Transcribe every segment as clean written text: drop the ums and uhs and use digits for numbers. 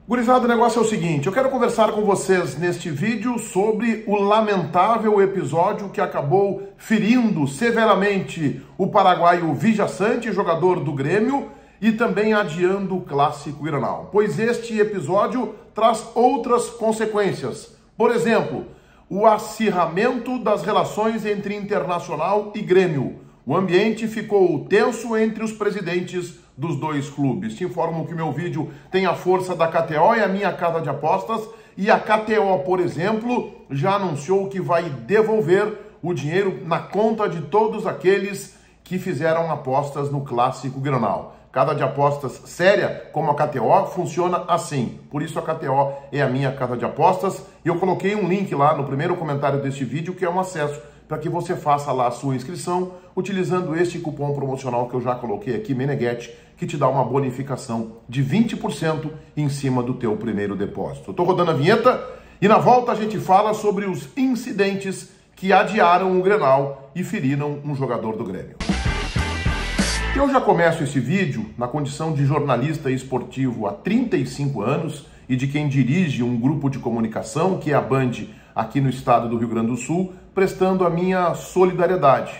Gurizada, o negócio é o seguinte, eu quero conversar com vocês neste vídeo sobre o lamentável episódio que acabou ferindo severamente o paraguaio Villasanti, jogador do Grêmio, e também adiando o Clássico Grenal, pois este episódio traz outras consequências. Por exemplo, o acirramento das relações entre Internacional e Grêmio. O ambiente ficou tenso entre os presidentes dos dois clubes. Te informo que o meu vídeo tem a força da KTO e a minha casa de apostas, e a KTO, por exemplo, já anunciou que vai devolver o dinheiro na conta de todos aqueles que fizeram apostas no Clássico Grenal. Casa de apostas séria, como a KTO, funciona assim. Por isso a KTO é a minha casa de apostas. E eu coloquei um link lá no primeiro comentário deste vídeo, que é um acesso para que você faça lá a sua inscrição, utilizando este cupom promocional que eu já coloquei aqui, Meneghetti, que te dá uma bonificação de 20% em cima do teu primeiro depósito. Eu tô rodando a vinheta e na volta a gente fala sobre os incidentes que adiaram o Grenal e feriram um jogador do Grêmio. Eu já começo esse vídeo na condição de jornalista esportivo há 35 anos e de quem dirige um grupo de comunicação, que é a Band, aqui no estado do Rio Grande do Sul, prestando a minha solidariedade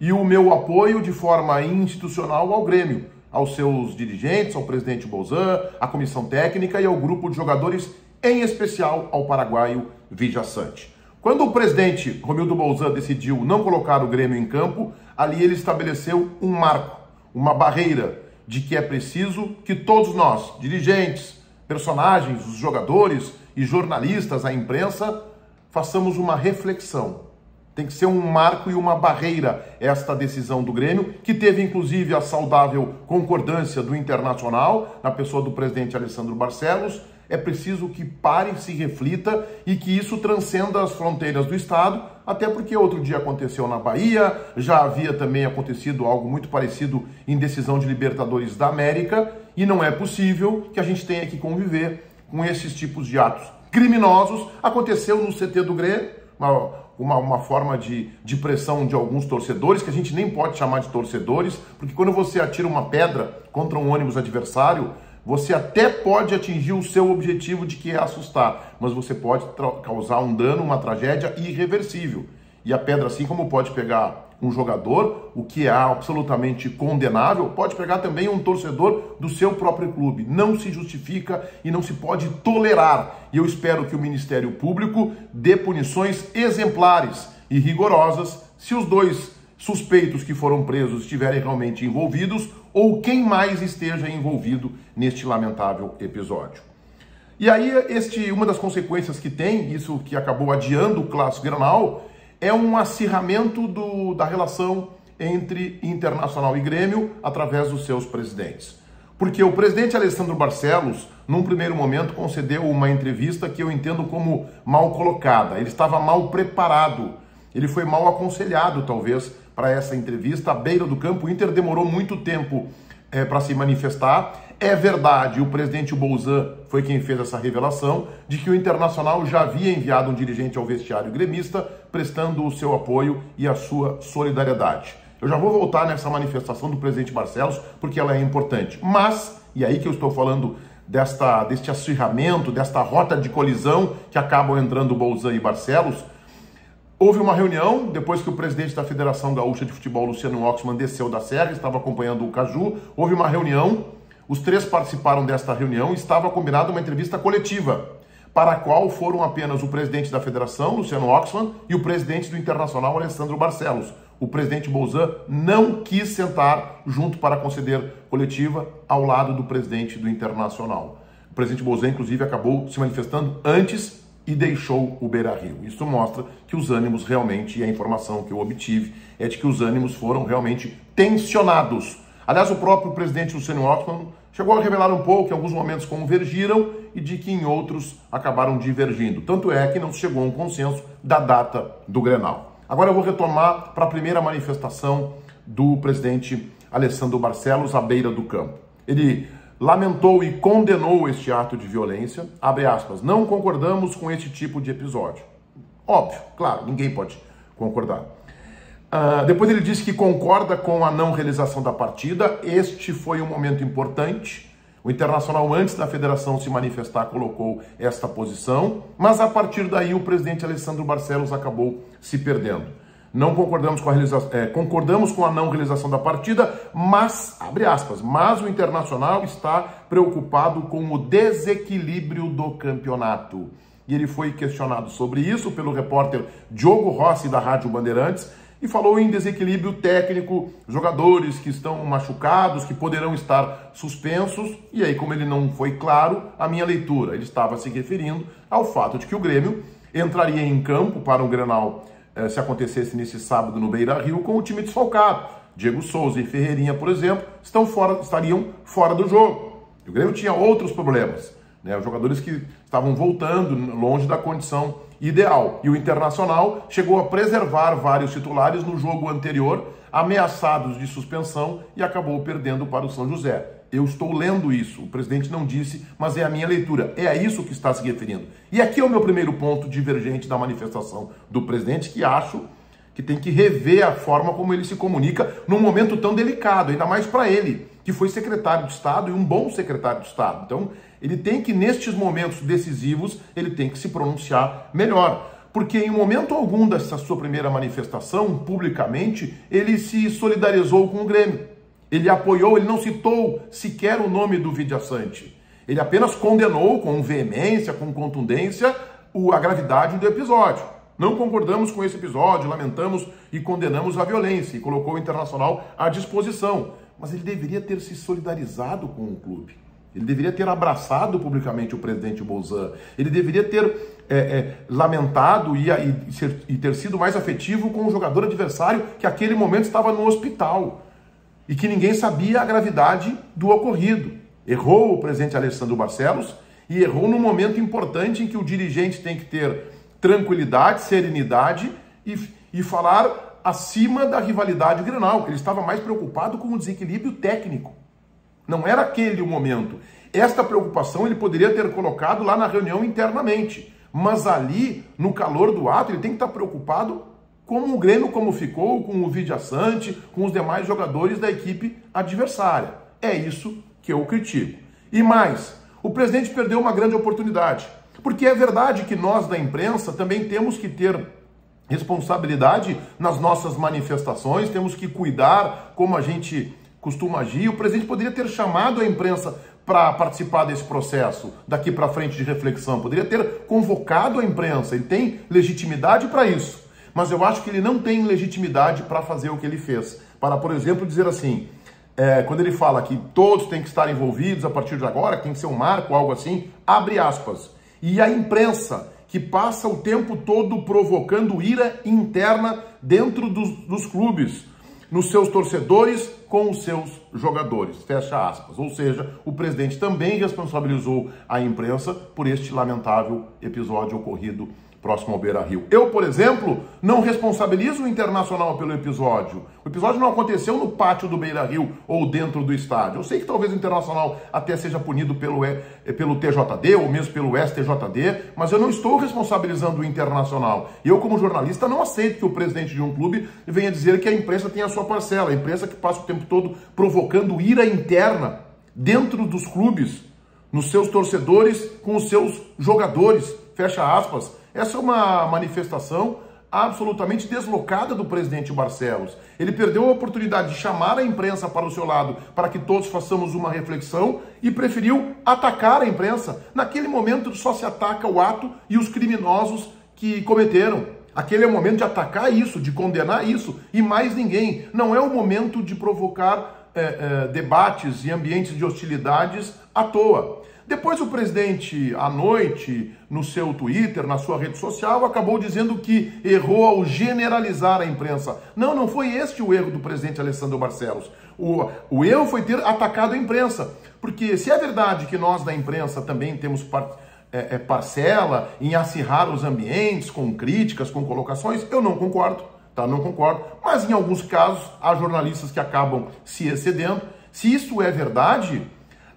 e o meu apoio de forma institucional ao Grêmio, aos seus dirigentes, ao presidente Bolzan, à comissão técnica e ao grupo de jogadores, em especial ao paraguaio Villasanti. Quando o presidente Romildo Bolzan decidiu não colocar o Grêmio em campo, ali ele estabeleceu um marco, uma barreira de que é preciso que todos nós, dirigentes, personagens, os jogadores e jornalistas, a imprensa, façamos uma reflexão. Tem que ser um marco e uma barreira esta decisão do Grêmio, que teve inclusive a saudável concordância do Internacional, na pessoa do presidente Alessandro Barcelos. É preciso que pare, se reflita e que isso transcenda as fronteiras do estado, até porque outro dia aconteceu na Bahia, já havia também acontecido algo muito parecido em decisão de Libertadores da América, e não é possível que a gente tenha que conviver com esses tipos de atos criminosos. Aconteceu no CT do Grêmio, uma forma de pressão de alguns torcedores, que a gente nem pode chamar de torcedores, porque quando você atira uma pedra contra um ônibus adversário, você até pode atingir o seu objetivo, de que é assustar, mas você pode causar um dano, uma tragédia irreversível. E a pedra, assim como pode pegar um jogador, o que é absolutamente condenável, pode pegar também um torcedor do seu próprio clube. Não se justifica e não se pode tolerar. E eu espero que o Ministério Público dê punições exemplares e rigorosas se os dois suspeitos que foram presos estiverem realmente envolvidos, ou quem mais esteja envolvido neste lamentável episódio. E aí, uma das consequências que tem, isso que acabou adiando o Clássico Grenal, é um acirramento da relação entre Internacional e Grêmio através dos seus presidentes. Porque o presidente Alessandro Barcelos, num primeiro momento, concedeu uma entrevista que eu entendo como mal colocada. Ele estava mal preparado, ele foi mal aconselhado, talvez, para essa entrevista. À beira do campo, o Inter demorou muito tempo para se manifestar. É verdade, o presidente Bolzan foi quem fez essa revelação de que o Internacional já havia enviado um dirigente ao vestiário gremista, prestando o seu apoio e a sua solidariedade. Eu já vou voltar nessa manifestação do presidente Barcelos, porque ela é importante. Mas, e aí que eu estou falando deste acirramento, desta rota de colisão que acabam entrando Bolzan e Barcelos, houve uma reunião, depois que o presidente da Federação Gaúcha de Futebol, Luciano Oxman, desceu da serra, estava acompanhando o Caju, houve uma reunião, os três participaram desta reunião e estava combinada uma entrevista coletiva, para a qual foram apenas o presidente da Federação, Luciano Oxman, e o presidente do Internacional, Alessandro Barcelos. O presidente Bolzan não quis sentar junto para conceder coletiva ao lado do presidente do Internacional. O presidente Bolzan, inclusive, acabou se manifestando antes e deixou o Beira-Rio. Isso mostra que os ânimos realmente, e a informação que eu obtive, é de que os ânimos foram realmente tensionados. Aliás, o próprio presidente Luciano Oxman chegou a revelar um pouco que em alguns momentos convergiram e de que em outros acabaram divergindo. Tanto é que não se chegou a um consenso da data do Grenal. Agora eu vou retomar para a primeira manifestação do presidente Alessandro Barcelos à beira do campo. Ele lamentou e condenou este ato de violência, abre aspas, não concordamos com este tipo de episódio. Óbvio, claro, ninguém pode concordar. Depois ele disse que concorda com a não realização da partida, este foi um momento importante, O Internacional, antes da federação se manifestar, colocou esta posição, mas a partir daí o presidente Alessandro Barcelos acabou se perdendo. Não concordamos com concordamos com a não realização da partida, mas, abre aspas, mas o Internacional está preocupado com o desequilíbrio do campeonato. E ele foi questionado sobre isso pelo repórter Diogo Rossi, da Rádio Bandeirantes, e falou em desequilíbrio técnico, jogadores que estão machucados, que poderão estar suspensos. E aí, como ele não foi claro, a minha leitura, ele estava se referindo ao fato de que o Grêmio entraria em campo para um Grenal, se acontecesse nesse sábado no Beira-Rio, com o time desfalcado. Diego Souza e Ferreirinha, por exemplo, estariam fora do jogo. O Grêmio tinha outros problemas, né? Os jogadores que estavam voltando longe da condição ideal. E o Internacional chegou a preservar vários titulares no jogo anterior, ameaçados de suspensão, e acabou perdendo para o São José. Eu estou lendo isso, o presidente não disse, mas é a minha leitura, é a isso que está se referindo. E aqui é o meu primeiro ponto divergente da manifestação do presidente, que acho que tem que rever a forma como ele se comunica num momento tão delicado, ainda mais para ele, que foi secretário de Estado e um bom secretário de Estado. Então, ele tem que, nestes momentos decisivos, ele tem que se pronunciar melhor. Porque em momento algum dessa sua primeira manifestação, publicamente, ele se solidarizou com o Grêmio. Ele apoiou, ele não citou sequer o nome do Villasanti. Ele apenas condenou com veemência, com contundência, a gravidade do episódio. Não concordamos com esse episódio, lamentamos e condenamos a violência, e colocou o Internacional à disposição. Mas ele deveria ter se solidarizado com o clube. Ele deveria ter abraçado publicamente o presidente Bolzan. Ele deveria ter lamentado e ter sido mais afetivo com o jogador adversário que naquele momento estava no hospital e que ninguém sabia a gravidade do ocorrido. Errou o presidente Alessandro Barcelos e errou num momento importante em que o dirigente tem que ter tranquilidade, serenidade e falar acima da rivalidade Grenal. Ele estava mais preocupado com o desequilíbrio técnico. Não era aquele o momento. Esta preocupação ele poderia ter colocado lá na reunião internamente. Mas ali, no calor do ato, ele tem que estar preocupado com o Grêmio como ficou, com o Villasanti, com os demais jogadores da equipe adversária. É isso que eu critico. E mais, o presidente perdeu uma grande oportunidade. Porque é verdade que nós da imprensa também temos que ter responsabilidade nas nossas manifestações, temos que cuidar como a gente costuma agir. O presidente poderia ter chamado a imprensa para participar desse processo daqui para frente de reflexão, poderia ter convocado a imprensa, ele tem legitimidade para isso. Mas eu acho que ele não tem legitimidade para fazer o que ele fez. Para, por exemplo, dizer assim, quando ele fala que todos têm que estar envolvidos a partir de agora, que tem que ser um marco, algo assim, abre aspas. E a imprensa, que passa o tempo todo provocando ira interna dentro dos clubes, nos seus torcedores, com os seus jogadores, fecha aspas. Ou seja, o presidente também responsabilizou a imprensa por este lamentável episódio ocorrido próximo ao Beira-Rio. Eu, por exemplo, não responsabilizo o Internacional pelo episódio. O episódio não aconteceu no pátio do Beira-Rio ou dentro do estádio. Eu sei que talvez o Internacional até seja punido pelo TJD ou mesmo pelo STJD, mas eu não estou responsabilizando o Internacional. Eu, como jornalista, não aceito que o presidente de um clube venha dizer que a imprensa tem a sua parcela. A imprensa que passa o tempo todo provocando ira interna dentro dos clubes, nos seus torcedores, com os seus jogadores, fecha aspas. Essa é uma manifestação absolutamente deslocada do presidente Barcelos. Ele perdeu a oportunidade de chamar a imprensa para o seu lado, para que todos façamos uma reflexão, e preferiu atacar a imprensa. Naquele momento só se ataca o ato e os criminosos que cometeram. Aquele é o momento de atacar isso, de condenar isso, e mais ninguém. Não é o momento de provocar debates e ambientes de hostilidades à toa. Depois o presidente, à noite, no seu Twitter, na sua rede social, acabou dizendo que errou ao generalizar a imprensa. Não foi este o erro do presidente Alessandro Barcelos. O erro foi ter atacado a imprensa. Porque se é verdade que nós da imprensa também temos parcela em acirrar os ambientes com críticas, com colocações, eu não concordo, tá? Não concordo. Mas em alguns casos há jornalistas que acabam se excedendo. Se isso é verdade,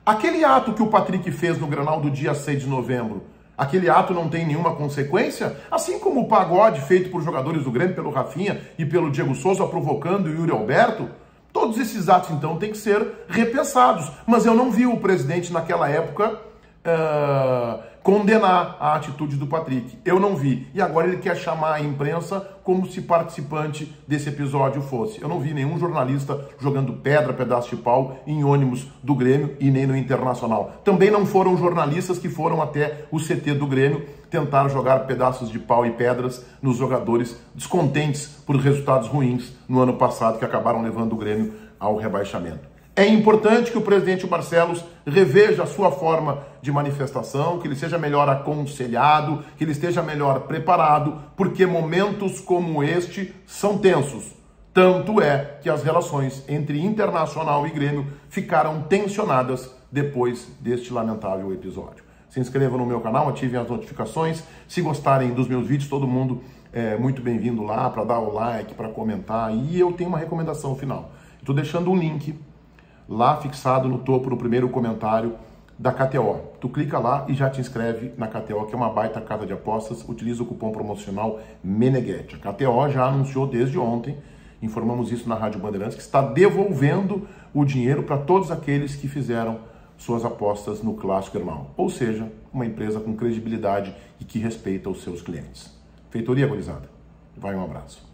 aquele ato que o Patrick fez no Grenal do dia 6 de novembro, aquele ato não tem nenhuma consequência? Assim como o pagode feito por jogadores do Grêmio, pelo Rafinha e pelo Diego Souza, provocando o Yuri Alberto, Todos esses atos, então, têm que ser repensados. Mas eu não vi o presidente, naquela época, condenar a atitude do Patrick. Eu não vi. E agora ele quer chamar a imprensa como se participante desse episódio fosse. Eu não vi nenhum jornalista jogando pedra, pedaço de pau em ônibus do Grêmio e nem no Internacional. Também não foram jornalistas que foram até o CT do Grêmio tentar jogar pedaços de pau e pedras nos jogadores descontentes por resultados ruins no ano passado que acabaram levando o Grêmio ao rebaixamento. É importante que o presidente Barcelos reveja a sua forma de manifestação, que ele seja melhor aconselhado, que ele esteja melhor preparado, porque momentos como este são tensos. Tanto é que as relações entre Internacional e Grêmio ficaram tensionadas depois deste lamentável episódio. Se inscrevam no meu canal, ativem as notificações. Se gostarem dos meus vídeos, todo mundo é muito bem-vindo lá para dar o like, para comentar. E eu tenho uma recomendação final. Estou deixando um link lá fixado no topo, no primeiro comentário da KTO. Tu clica lá e já te inscreve na KTO, que é uma baita casa de apostas. Utiliza o cupom promocional Meneghetti. A KTO já anunciou desde ontem, informamos isso na Rádio Bandeirantes, que está devolvendo o dinheiro para todos aqueles que fizeram suas apostas no Clássico Irmão. Ou seja, uma empresa com credibilidade e que respeita os seus clientes. Feitoria, gurizada. Vai, um abraço.